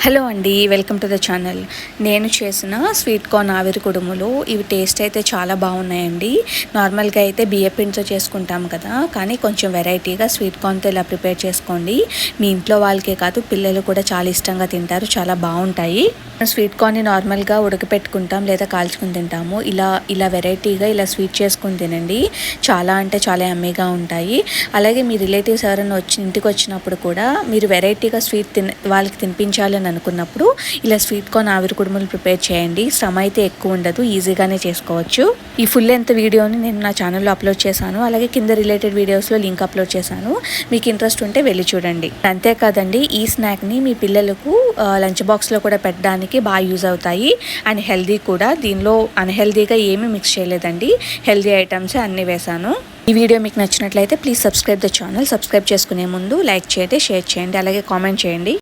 Hello అండి, welcome to the channel. నేను చేసిన స్వీట్ కార్న్ ఆవిరి కుడుములు ఇవి టేస్ట్ అయితే చాలా బాగున్నాయండి. నార్మల్గా అయితే బియ్యం పిండితో చేసుకుంటాం కదా, కానీ కొంచెం వెరైటీగా స్వీట్ కార్న్తో ఇలా ప్రిపేర్ చేసుకోండి. మీ ఇంట్లో వాళ్ళకే కాదు, పిల్లలు కూడా చాలా ఇష్టంగా తింటారు. చాలా బాగుంటాయి. స్వీట్ కార్న్ని నార్మల్గా ఉడకపెట్టుకుంటాం లేదా కాల్చుకుని తింటాము. ఇలా వెరైటీగా ఇలా స్వీట్ చేసుకుని తినండి. చాలా అంటే చాలా యమ్మీగా ఉంటాయి. అలాగే మీ రిలేటివ్స్ ఎవరైనా ఇంటికి వచ్చినప్పుడు కూడా మీరు వెరైటీగా స్వీట్ వాళ్ళకి తినిపించాలని అనుకున్నప్పుడు ఇలా స్వీట్ కార్న్ ఆవిరి కుడుములు ప్రిపేర్ చేయండి. శ్రమ అయితే ఎక్కువ ఉండదు, ఈజీగానే చేసుకోవచ్చు. ఈ ఫుల్ లెంత్ వీడియోని నేను నా ఛానల్లో అప్లోడ్ చేశాను. అలాగే కింద రిలేటెడ్ వీడియోస్లో లింక్ అప్లోడ్ చేశాను. మీకు ఇంట్రెస్ట్ ఉంటే వెళ్ళి చూడండి. అంతేకాదండి, ఈ స్నాక్ని మీ పిల్లలకు లంచ్ బాక్స్లో కూడా పెట్టడానికి బాగా యూజ్ అవుతాయి. అండ్ హెల్దీ కూడా. దీనిలో అన్హెల్దీగా ఏమీ మిక్స్ చేయలేదండి, హెల్దీ ఐటమ్సే అన్నీ వేశాను. ఈ వీడియో మీకు నచ్చినట్లయితే please subscribe the channel. Subscribe చేసుకునే ముందు లైక్ చేయండి, షేర్ చేయండి, అలాగే కామెంట్ చేయండి.